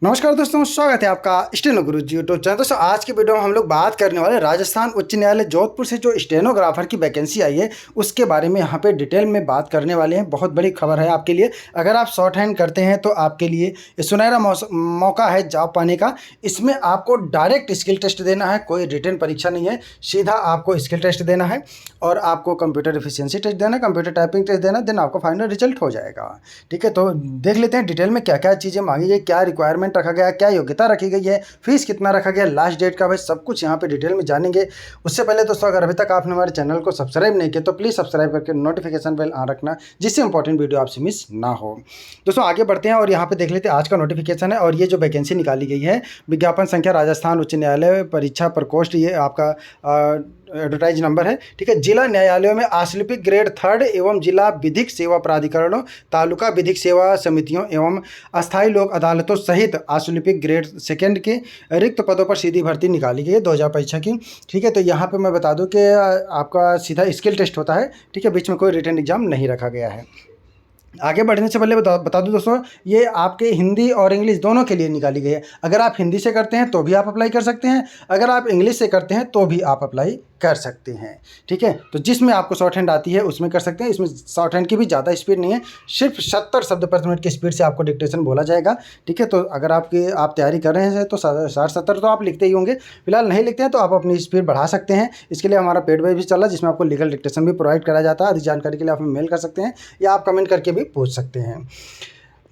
नमस्कार दोस्तों, स्वागत है आपका स्टेनो गुरुजी यूट्यूब चैनल। दोस्तों आज की वीडियो में हम लोग बात करने वाले राजस्थान उच्च न्यायालय जोधपुर से जो स्टेनोग्राफर की वैकेंसी आई है उसके बारे में यहाँ पे डिटेल में बात करने वाले हैं। बहुत बड़ी खबर है आपके लिए। अगर आप शॉर्ट हैंड करते हैं तो आपके लिए ये सुनहरा मौका है जॉब पाने का। इसमें आपको डायरेक्ट स्किल टेस्ट देना है, कोई रिटन परीक्षा नहीं है, सीधा आपको स्किल टेस्ट देना है और आपको कंप्यूटर एफिशिएंसी टेस्ट देना है, कंप्यूटर टाइपिंग टेस्ट देना, देन आपको फाइनल रिजल्ट हो जाएगा। ठीक है, तो देख लेते हैं डिटेल में क्या क्या चीज़ें मांगी गई, क्या रिक्वायरमेंट रखा गया, क्या योग्यता रखी गई है, फीस कितना रखा गया, लास्ट डेट का, भाई सब कुछ यहाँ पे डिटेल में जानेंगे। उससे पहले दोस्तों अगर अभी तक आपने हमारे चैनल को सब्सक्राइब नहीं किया तो प्लीज़ सब्सक्राइब करके नोटिफिकेशन बेल ऑन रखना, जिससे इंपॉर्टेंट वीडियो आपसे मिस ना हो। दोस्तों आगे बढ़ते हैं और यहाँ पे देख लेते हैं आज का नोटिफिकेशन है। और ये जो वैकेंसी निकाली गई है, विज्ञापन संख्या राजस्थान उच्च न्यायालय परीक्षा प्रकोष्ठ, ये आपका एडवर्टाइज नंबर है। ठीक है, जिला न्यायालयों में आशुलिपिक ग्रेड 3 एवं जिला विधिक सेवा प्राधिकरणों, तालुका विधिक सेवा समितियों एवं अस्थायी लोक अदालतों सहित आशुलिपिक ग्रेड 2 के रिक्त पदों पर सीधी भर्ती निकाली गई है 2000 परीक्षा की। ठीक है, तो यहाँ पे मैं बता दूं कि आपका सीधा स्किल टेस्ट होता है। ठीक है, बीच में कोई रिटन एग्जाम नहीं रखा गया है। आगे बढ़ने से पहले बता दूं दोस्तों, ये आपके हिंदी और इंग्लिश दोनों के लिए निकाली गई है। अगर आप हिंदी से करते हैं तो भी आप अप्लाई कर सकते हैं, अगर आप इंग्लिश से करते हैं तो भी आप अप्लाई कर सकते हैं। ठीक है, तो जिसमें आपको शॉर्ट हैंड आती है उसमें कर सकते हैं। इसमें शॉर्ट हैंड की भी ज़्यादा स्पीड नहीं है, सिर्फ 70 शब्द प्रति मिनट की स्पीड से आपको डिक्टेशन बोला जाएगा। ठीक है, तो अगर आप तैयारी कर रहे हैं तो 60-70 तो आप लिखते ही होंगे। फिलहाल नहीं लिखते हैं तो आप अपनी स्पीड बढ़ा सकते हैं। इसके लिए हमारा पेड बैच भी चल रहा है जिसमें आपको लीगल डिक्टेशन भी प्रोवाइड कराया जाता है। अधिक जानकारी के लिए आप हमें मेल कर सकते हैं या आप कमेंट करके भी पूछ सकते हैं।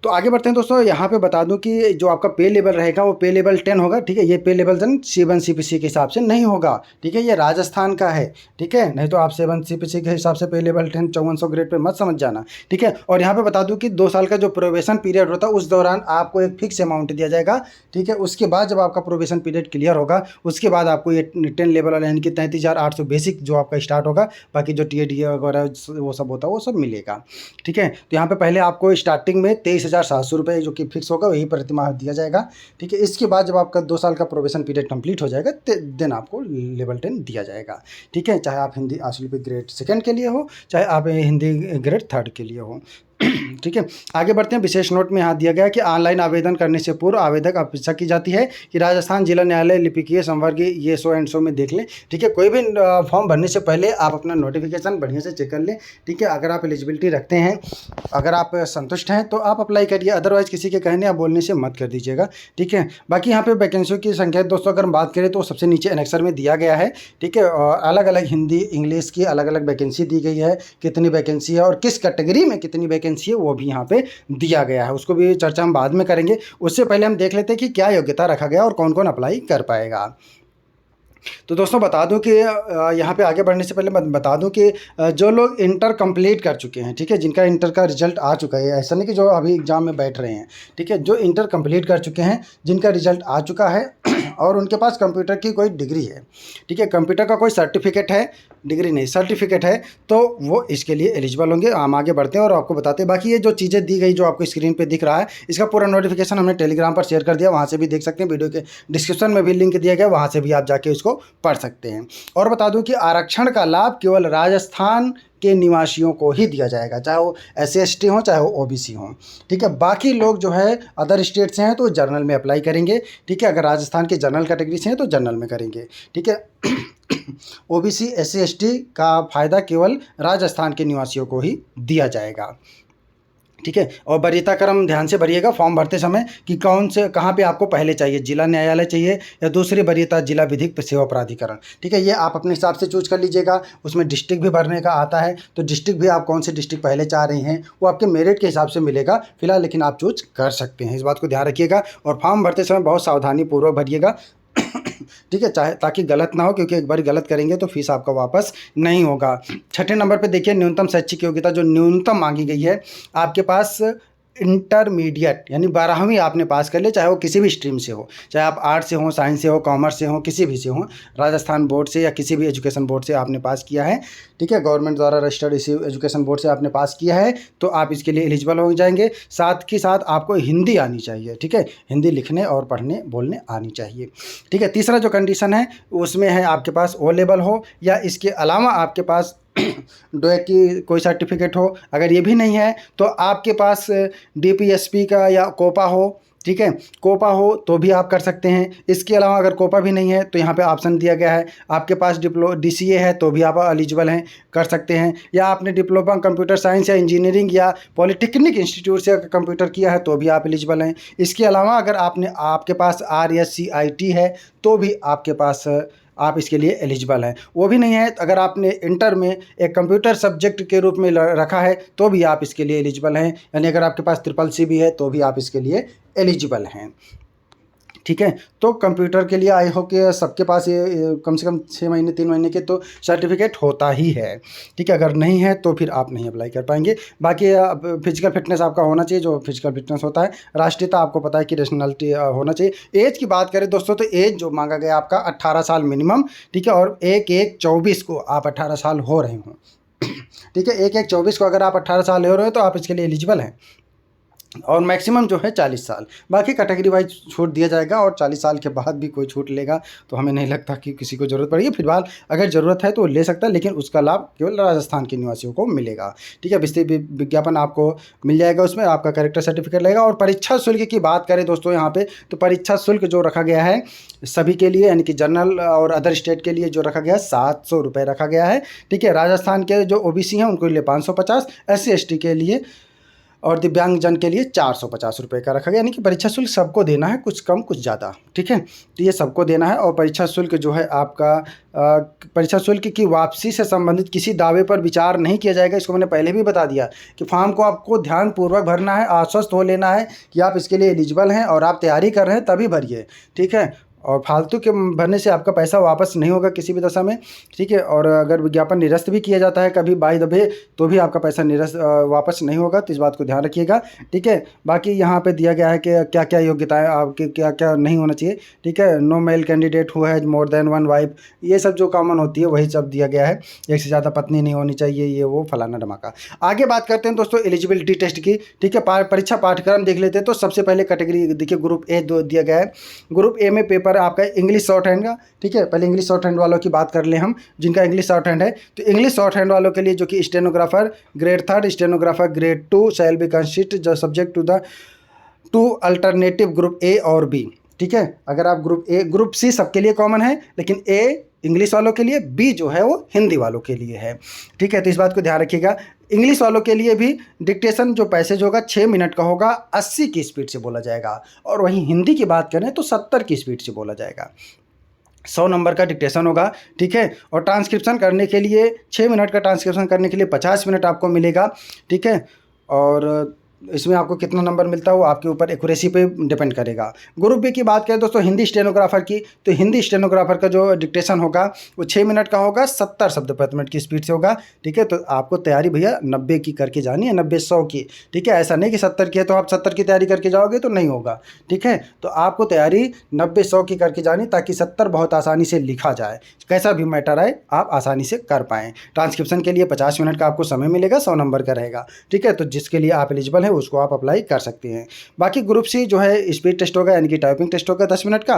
तो आगे बढ़ते हैं दोस्तों, यहाँ पे बता दूं कि जो आपका पे लेवल रहेगा वो पे लेवल 10 होगा। ठीक है, ये पे लेवल जन C1 CPC के हिसाब से नहीं होगा। ठीक है, ये राजस्थान का है। ठीक है, नहीं तो आप 7 CPC के हिसाब से पे लेवल 10 5400 ग्रेड पे मत समझ जाना। ठीक है, और यहाँ पे बता दूं कि 2 साल का जो प्रोबेशन पीरियड होता है उस दौरान आपको एक फिक्स अमाउंट दिया जाएगा। ठीक है, उसके बाद जब आपका प्रोबेशन पीरियड क्लियर होगा उसके बाद आपको ये 10 लेवल वाला यानी कि 33,800 बेसिक जो आपका स्टार्ट होगा, बाकी जो TAD वगैरह वो सब होता है वो सब मिलेगा। ठीक है, तो यहाँ पे पहले आपको स्टार्टिंग में 23,700 रुपये जो कि फिक्स होगा वही प्रतिमाह दिया जाएगा। ठीक है, इसके बाद जब आपका 2 साल का प्रोबेशन पीरियड कंप्लीट हो जाएगा देन आपको लेवल 10 दिया जाएगा। ठीक है, चाहे आप हिंदी आशुलिपिक ग्रेड 2 के लिए हो, चाहे आप हिंदी ग्रेड 3 के लिए हो। ठीक है, आगे बढ़ते हैं। विशेष नोट में यहाँ दिया गया है कि ऑनलाइन आवेदन करने से पूर्व आवेदक अपेक्षा की जाती है कि राजस्थान जिला न्यायालय लिपिकीय संवर्गीय ये सो एंड सो में देख लें। ठीक है, कोई भी फॉर्म भरने से पहले आप अपना नोटिफिकेशन बढ़िया से चेक कर लें। ठीक है, अगर आप एलिजिबिलिटी रखते हैं, अगर आप संतुष्ट हैं तो आप अप्लाई करिए, अदरवाइज किसी के कहने या बोलने से मत कर दीजिएगा। ठीक है, बाकी यहाँ पे वैकेंसियों की संख्या दोस्तों अगर हम बात करें तो सबसे नीचे एनेक्सर में दिया गया है। ठीक है, अलग अलग हिंदी इंग्लिश की अलग अलग वैकेंसी दी गई है, कितनी वैकेंसी है और किस कैटेगरी में कितनी वैकेंसी है वो भी यहाँ पे दिया गया है। उसको भी चर्चा हम बाद में करेंगे। उससे पहले हम देख लेते हैं कि क्या योग्यता रखा गया और कौन कौन अप्लाई कर पाएगा। तो दोस्तों बता दूं कि यहाँ पे आगे बढ़ने से पहले मैं बता दूं कि जो लोग इंटर कंप्लीट कर चुके हैं, ठीक है, जिनका इंटर का रिजल्ट आ चुका है, ऐसा नहीं कि जो अभी एग्ज़ाम में बैठ रहे हैं। ठीक है, जो इंटर कंप्लीट कर चुके हैं, जिनका रिजल्ट आ चुका है और उनके पास कंप्यूटर की कोई डिग्री है, ठीक है, कंप्यूटर का कोई सर्टिफिकेट है, डिग्री नहीं सर्टिफिकेट है, तो वो इसके लिए एलिजिबल होंगे। हम आगे बढ़ते हैं और आपको बताते हैं। बाकी ये जो चीज़ें दी गई जो आपको स्क्रीन पे दिख रहा है, इसका पूरा नोटिफिकेशन हमने टेलीग्राम पर शेयर कर दिया, वहाँ से भी देख सकते हैं। वीडियो के डिस्क्रिप्शन में भी लिंक दिया गया, वहाँ से भी आप जाके इसको पढ़ सकते हैं। और बता दूं कि आरक्षण का लाभ केवल राजस्थान के निवासियों को ही दिया जाएगा, चाहे वो SC ST हों चाहे वो OBC हों। ठीक है, बाकी लोग जो है अदर स्टेट से हैं तो जनरल में अप्लाई करेंगे। ठीक है, अगर राजस्थान के जनरल कैटेगरी से हैं तो जनरल में करेंगे। ठीक है, OBC SC ST का फ़ायदा केवल राजस्थान के निवासियों को ही दिया जाएगा। ठीक है, और वरीयता क्रम ध्यान से भरिएगा फॉर्म भरते समय कि कौन से कहाँ पे आपको पहले चाहिए, जिला न्यायालय चाहिए या दूसरी वरीयता जिला विधिक सेवा प्राधिकरण। ठीक है, ये आप अपने हिसाब से चूज कर लीजिएगा। उसमें डिस्ट्रिक्ट भी भरने का आता है, तो डिस्ट्रिक्ट भी आप कौन से डिस्ट्रिक्ट पहले चाह रहे हैं वो आपके मेरिट के हिसाब से मिलेगा फिलहाल, लेकिन आप चूज कर सकते हैं। इस बात को ध्यान रखिएगा और फॉर्म भरते समय बहुत सावधानी पूर्वक भरिएगा। ठीक है, चाहे ताकि गलत ना हो, क्योंकि एक बार गलत करेंगे तो फीस आपका वापस नहीं होगा। छठे नंबर पे देखिए न्यूनतम शैक्षिक योग्यता जो न्यूनतम मांगी गई है, आपके पास इंटरमीडिएट यानी 12वीं आपने पास कर लिया, चाहे वो किसी भी स्ट्रीम से हो, चाहे आप आर्ट्स से हो, साइंस से हो, कॉमर्स से हो, किसी भी से हो, राजस्थान बोर्ड से या किसी भी एजुकेशन बोर्ड से आपने पास किया है। ठीक है, गवर्नमेंट द्वारा रजिस्टर्ड इसी एजुकेशन बोर्ड से आपने पास किया है तो आप इसके लिए एलिजिबल हो जाएंगे। साथ ही साथ आपको हिंदी आनी चाहिए। ठीक है, हिंदी लिखने और पढ़ने बोलने आनी चाहिए। ठीक है, तीसरा जो कंडीशन है उसमें है आपके पास O लेवल हो या इसके अलावा आपके पास डोए की कोई सर्टिफिकेट हो। अगर ये भी नहीं है तो आपके पास DPSP का या कोपा हो ठीक है। कोपा हो तो भी आप कर सकते हैं। इसके अलावा अगर कोपा भी नहीं है तो यहाँ पे ऑप्शन दिया गया है, आपके पास DCA है तो भी आप एलिजिबल हैं, कर सकते हैं। या आपने डिप्लोमा कंप्यूटर साइंस या इंजीनियरिंग या पॉलिटेक्निक इंस्टीट्यूट से कंप्यूटर किया है तो भी आप एलिजिबल हैं। इसके अलावा अगर आपके पास RSCIT है तो भी आपके पास आप इसके लिए एलिजिबल हैं। वो भी नहीं है, अगर आपने इंटर में एक कंप्यूटर सब्जेक्ट के रूप में रखा है तो भी आप इसके लिए एलिजिबल हैं। यानी अगर आपके पास CCC भी है तो भी आप इसके लिए एलिजिबल हैं। ठीक है। तो कंप्यूटर के लिए आई होप कि सबके पास ये कम से कम 6 महीने 3 महीने के तो सर्टिफिकेट होता ही है। ठीक है। अगर नहीं है तो फिर आप नहीं अप्लाई कर पाएंगे। बाकी फिजिकल फिटनेस आपका होना चाहिए, जो फिजिकल फिटनेस होता है। राष्ट्रीयता आपको पता है कि नेशनलिटी होना चाहिए। एज की बात करें दोस्तों तो एज जो मांगा गया आपका 18 साल मिनिमम। ठीक है। और 1/1/24 को आप 18 साल हो रहे हों। ठीक है। 1/1/24 को अगर आप 18 साल हो रहे हो तो आप इसके लिए एलिजिबल हैं। और मैक्सिमम जो है 40 साल। बाकी कैटेगरी वाइज छूट दिया जाएगा और 40 साल के बाद भी कोई छूट लेगा तो हमें नहीं लगता कि किसी को ज़रूरत पड़ेगी। फिलहाल अगर ज़रूरत है तो ले सकता है, लेकिन उसका लाभ केवल राजस्थान के निवासियों को मिलेगा। ठीक है। विस्तृत विज्ञापन आपको मिल जाएगा, उसमें आपका कैरेक्टर सर्टिफिकेट लगेगा। और परीक्षा शुल्क की बात करें दोस्तों यहाँ पे, तो परीक्षा शुल्क जो रखा गया है सभी के लिए, यानी कि जनरल और अदर स्टेट के लिए जो रखा गया है 700 रुपये रखा गया है। ठीक है। राजस्थान के जो OBC हैं उनके लिए 550, SC ST के लिए और दिव्यांगजन के लिए 450 रुपये का रखा गया। यानी कि परीक्षा शुल्क सबको देना है, कुछ कम कुछ ज़्यादा। ठीक है। तो ये सबको देना है। और परीक्षा शुल्क जो है आपका परीक्षा शुल्क की वापसी से संबंधित किसी दावे पर विचार नहीं किया जाएगा। इसको मैंने पहले भी बता दिया कि फॉर्म को आपको ध्यानपूर्वक भरना है, आश्वस्त हो लेना है कि आप इसके लिए एलिजिबल हैं और आप तैयारी कर रहे हैं तभी भरिए। ठीक है। और फालतू के भरने से आपका पैसा वापस नहीं होगा किसी भी दशा में। ठीक है। और अगर विज्ञापन निरस्त भी किया जाता है कभी बाय द वे तो भी आपका पैसा निरस्त वापस नहीं होगा, तो इस बात को ध्यान रखिएगा। ठीक है। बाकी यहाँ पे दिया गया है कि क्या क्या योग्यताएं आपके क्या क्या नहीं होना चाहिए। ठीक है। No male candidate who has more than 1 wife, ये सब जो कॉमन होती है वही सब दिया गया है। एक से ज़्यादा पत्नी नहीं होनी चाहिए, ये वो फलाना धमाका। आगे बात करते हैं दोस्तों एलिजिबिलिटी टेस्ट की। ठीक है। परीक्षा पाठ्यक्रम देख लेते हैं। तो सबसे पहले कैटेगरी देखिए ग्रुप A दिया गया है। ग्रुप A में पेपर आपका इंग्लिश शॉर्ट हैंड का। ठीक है। पहले इंग्लिश शॉर्ट हैंड वालों की बात कर लें हम, जिनका इंग्लिश शॉर्ट हैंड है। तो इंग्लिश शॉर्ट हैंड वालों के लिए जो कि stenographer grade 3, stenographer grade 2 shall be consist जो subject to the 2 alternative group A और B। ठीक है। अगर आप ग्रुप C सबके लिए कॉमन है, लेकिन A इंग्लिश वालों के लिए, B जो है वो हिंदी वालों के लिए है। ठीक है। तो इस बात को ध्यान रखिएगा। इंग्लिश वालों के लिए भी डिक्टेशन जो पैसेज होगा 6 मिनट का होगा, 80 की स्पीड से बोला जाएगा। और वहीं हिंदी की बात करें तो 70 की स्पीड से बोला जाएगा। 100 नंबर का डिक्टेशन होगा। ठीक है। और ट्रांसक्रिप्शन करने के लिए 6 मिनट का ट्रांसक्रिप्शन करने के लिए 50 मिनट आपको मिलेगा। ठीक है। और इसमें आपको कितना नंबर मिलता है वो आपके ऊपर एक्यूरेसी पे डिपेंड करेगा। ग्रुप B की बात करें दोस्तों हिंदी स्टेनोग्राफर की, तो हिंदी स्टेनोग्राफर का जो डिक्टेशन होगा वो 6 मिनट का होगा, 70 शब्द प्रति मिनट की स्पीड से होगा। ठीक है। तो आपको तैयारी भैया 90 की करके जानी है, 90-100 की। ठीक है। ऐसा नहीं कि 70 की है तो आप 70 की तैयारी करके जाओगे तो नहीं होगा। ठीक है। तो आपको तैयारी 90-100 की करके जानी, ताकि 70 बहुत आसानी से लिखा जाए, कैसा भी मैटर आए आप आसानी से कर पाएँ। ट्रांसक्रिप्शन के लिए 50 मिनट का आपको समय मिलेगा, 100 नंबर का रहेगा। ठीक है। तो जिसके लिए आप एलिजिबल हैं उसको आप अप्लाई कर सकते हैं। बाकी ग्रुप C जो है स्पीड टेस्ट होगा, यानी कि टाइपिंग टेस्ट होगा 10 मिनट का।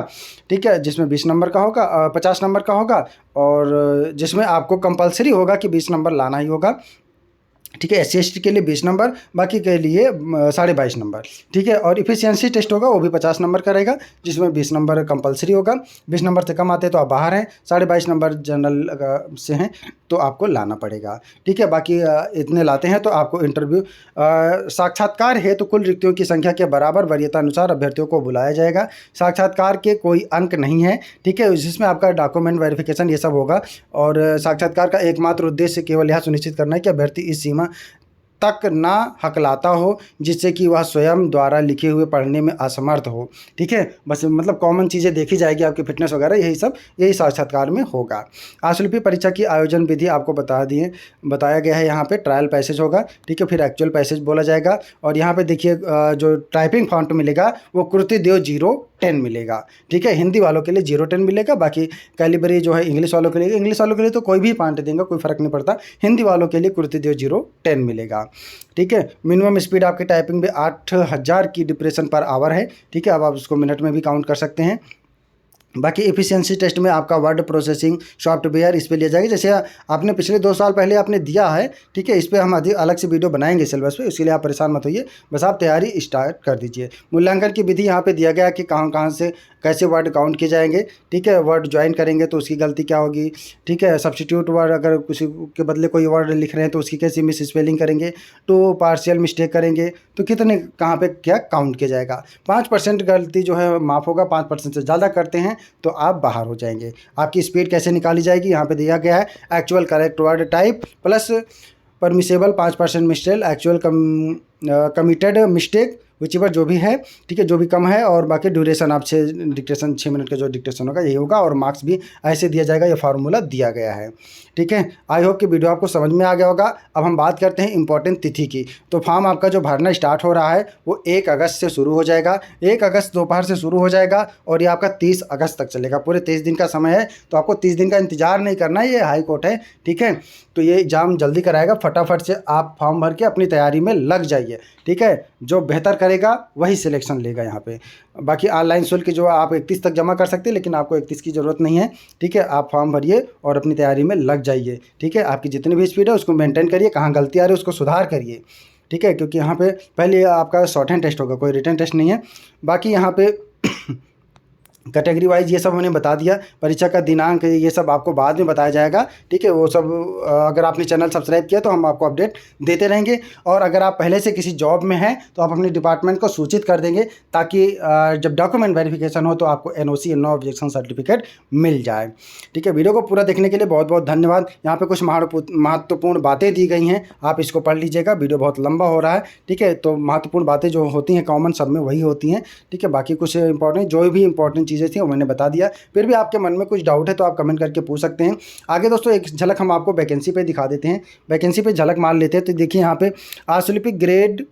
ठीक है। जिसमें 20 नंबर का होगा, 50 नंबर का होगा, और जिसमें आपको कंपलसरी होगा कि 20 नंबर लाना ही होगा। ठीक है। SC ST के लिए 20 नंबर, बाकी के लिए 22.5 नंबर। ठीक है। और इफिशियंसी टेस्ट होगा वो भी 50 नंबर का रहेगा, जिसमें 20 नंबर कंपलसरी होगा। 20 नंबर से कम आते हैं तो आप बाहर हैं, 22.5 नंबर जनरल से हैं तो आपको लाना पड़ेगा। ठीक है। बाकी इतने लाते हैं तो आपको इंटरव्यू साक्षात्कार है तो कुल रिक्तियों की संख्या के बराबर वरीयता अनुसार अभ्यर्थियों को बुलाया जाएगा। साक्षात्कार के कोई अंक नहीं है। ठीक है। जिसमें आपका डॉक्यूमेंट वेरिफिकेशन ये सब होगा। और साक्षात्कार का एकमात्र उद्देश्य केवल यह सुनिश्चित करना है कि अभ्यर्थी इस सीमा तक ना हकलाता हो जिससे कि वह स्वयं द्वारा लिखे हुए पढ़ने में असमर्थ हो। ठीक है। बस मतलब कॉमन चीज़ें देखी जाएगी, आपकी फिटनेस वगैरह, यही साक्षात्कार में होगा। आशुलिपि परीक्षा की आयोजन विधि आपको बताया गया है। यहाँ पे ट्रायल पैसेज होगा। ठीक है। फिर एक्चुअल पैसेज बोला जाएगा। और यहाँ पे देखिए जो टाइपिंग फॉन्ट मिलेगा वो कृतिदेव 010 मिलेगा। ठीक है। हिंदी वालों के लिए 010 मिलेगा। बाकी कैलिबरी जो है इंग्लिश वालों के लिए तो कोई भी फॉन्ट देंगे, कोई फ़र्क नहीं पड़ता। हिंदी वालों के लिए कृतिदेव 010 मिलेगा। ठीक है। मिनिमम स्पीड आपकी टाइपिंग में 8000 की डिप्रेशन पर आवर है। ठीक है। अब आप उसको मिनट में भी काउंट कर सकते हैं। बाकी एफिशिएंसी टेस्ट में आपका वर्ड प्रोसेसिंग सॉफ्टवेयर इस पे लिया जाएगा। जैसे आपने पिछले 2 साल पहले आपने दिया है, ठीक है, इस पे हम अधिक अलग से वीडियो बनाएंगे सिलेबस पे, उसके लिए आप परेशान मत होइए, बस आप तैयारी स्टार्ट कर दीजिए। मूल्यांकन की विधि यहाँ पे दिया गया है कि कहाँ कहाँ से कैसे वर्ड काउंट किए जाएंगे, ठीक है। वर्ड ज्वाइन करेंगे तो उसकी गलती क्या होगी, ठीक है। सब्स्टिट्यूट वर्ड अगर किसी के बदले कोई वर्ड लिख रहे हैं तो उसकी कैसी मिस स्पेलिंग करेंगे, तो पार्शियल मिस्टेक करेंगे तो कितने कहाँ पे क्या काउंट किया जाएगा। 5% गलती जो है माफ़ होगा, 5% से ज़्यादा करते हैं तो आप बाहर हो जाएंगे। आपकी स्पीड कैसे निकाली जाएगी, यहाँ पे दिया गया है actual correct word type plus permissible 5% mistake, actual committed mistake whichever जो भी है, ठीक है, जो भी कम है, और बाकी ड्यूरेशन आप 6 मिनट का जो डिक्टेशन होगा यही होगा, और मार्क्स भी ऐसे दिया जाएगा, ये फार्मूला दिया गया है, ठीक है। आई होप कि वीडियो आपको समझ में आ गया होगा। अब हम बात करते हैं इंपॉर्टेंट तिथि की। तो फॉर्म आपका जो भरना स्टार्ट हो रहा है वो 1 अगस्त से शुरू हो जाएगा, 1 अगस्त दोपहर से शुरू हो जाएगा और ये आपका 30 अगस्त तक चलेगा। पूरे 30 दिन का समय है, तो आपको 30 दिन का इंतजार नहीं करना है, ये हाई कोर्ट है, ठीक है। तो ये एग्ज़ाम जल्दी कराएगा, फटाफट से आप फॉर्म भर के अपनी तैयारी में लग जाइए, ठीक है। जो बेहतर करेगा वही सिलेक्शन लेगा यहाँ पे। बाकी ऑनलाइन शुल्क जो आप 31 तक जमा कर सकते हैं, लेकिन आपको 31 की ज़रूरत नहीं है, ठीक है। आप फॉर्म भरिए और अपनी तैयारी में लग जाइए, ठीक है। आपकी जितनी भी स्पीड है उसको मेंटेन करिए, कहाँ गलती आ रही है उसको सुधार करिए, ठीक है। क्योंकि यहाँ पे पहले आपका शॉर्ट हैंड टेस्ट होगा, कोई रिटन टेस्ट नहीं है। बाकी यहाँ पे कैटेगरी वाइज ये सब हमने बता दिया, परीक्षा का दिनांक ये सब आपको बाद में बताया जाएगा, ठीक है। वो सब अगर आपने चैनल सब्सक्राइब किया तो हम आपको अपडेट देते रहेंगे, और अगर आप पहले से किसी जॉब में हैं तो आप अपने डिपार्टमेंट को सूचित कर देंगे, ताकि जब डॉक्यूमेंट वेरिफिकेशन हो तो आपको NOC नो ऑब्जेक्शन सर्टिफिकेट मिल जाए, ठीक है। वीडियो को पूरा देखने के लिए बहुत बहुत धन्यवाद। यहाँ पर कुछ महत्वपूर्ण बातें दी गई हैं, आप इसको पढ़ लीजिएगा, वीडियो बहुत लंबा हो रहा है, ठीक है। तो महत्वपूर्ण बातें जो होती हैं कॉमन सब में वही होती हैं, ठीक है। बाकी कुछ इंपॉर्टेंट जो भी इंपॉर्टेंट चीज़ें थी वो मैंने बता दिया। फिर भी आपके मन में कुछ डाउट है तो आप कमेंट करके पूछ सकते हैं। आगे दोस्तों एक झलक हम आपको वैकेंसी पे दिखा देते हैं, वैकेंसी पे झलक मार लेते हैं। तो देखिए यहाँ पे आशुलिपिक ग्रेड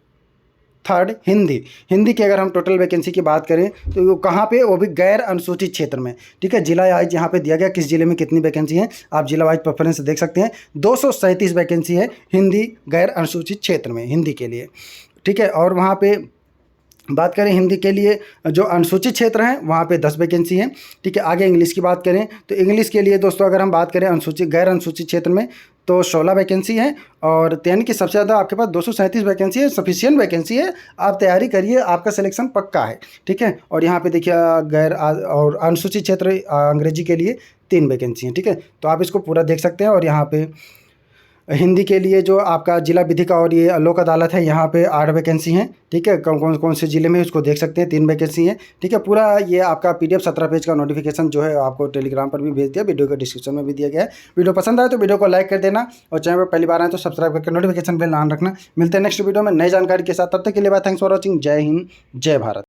3 हिंदी की अगर हम टोटल वैकेंसी की बात करें तो वो कहाँ पे, वो भी गैर अनुसूचित क्षेत्र में, ठीक है। जिला वाइज यहाँ पे दिया गया किस जिले में कितनी वैकेंसी है, आप जिला वाइज प्रेफरेंस देख सकते हैं। 237 वैकेंसी है हिंदी गैर अनुसूचित क्षेत्र में हिंदी के लिए, ठीक है। और वहाँ पे बात करें हिंदी के लिए जो अनुसूचित क्षेत्र हैं वहाँ पे 10 वैकेंसी हैं, ठीक है। आगे इंग्लिश की बात करें तो इंग्लिश के लिए दोस्तों अगर हम बात करें गैर अनुसूचित क्षेत्र में तो 16 वैकेंसी है, और यानी कि सबसे ज़्यादा आपके पास 237 वैकेंसी है, सफिशिएंट वैकेंसी है। आप तैयारी करिए, आपका सिलेक्शन पक्का है, ठीक है। और यहाँ पे देखिए और अनुसूचित क्षेत्र अंग्रेजी के लिए 3 वैकेंसी हैं, ठीक है। तो आप इसको पूरा देख सकते हैं। और यहाँ पे हिंदी के लिए जो आपका जिला विधिक और ये लोक अदालत है यहाँ पे 8 वैकेंसी हैं, ठीक है। कौन कौन से ज़िले में उसको देख सकते हैं, 3 वैकेंसी हैं, ठीक है। पूरा ये आपका PDF 17 पेज का नोटिफिकेशन जो है आपको टेलीग्राम पर भी भेज दिया, वीडियो के डिस्क्रिप्शन में भी दिया गया है। वीडियो पसंद आए तो वीडियो को लाइक कर देना, और चैनल पर पहली बार आए तो सब्सक्राइब करके नोटिफिकेशन बेल ऑन रखना। मिलते हैं नेक्स्ट वीडियो में नई जानकारी के साथ, तब तक के लिए बाय, थैंक्स फॉर वॉचिंग। जय हिंद, जय भारत।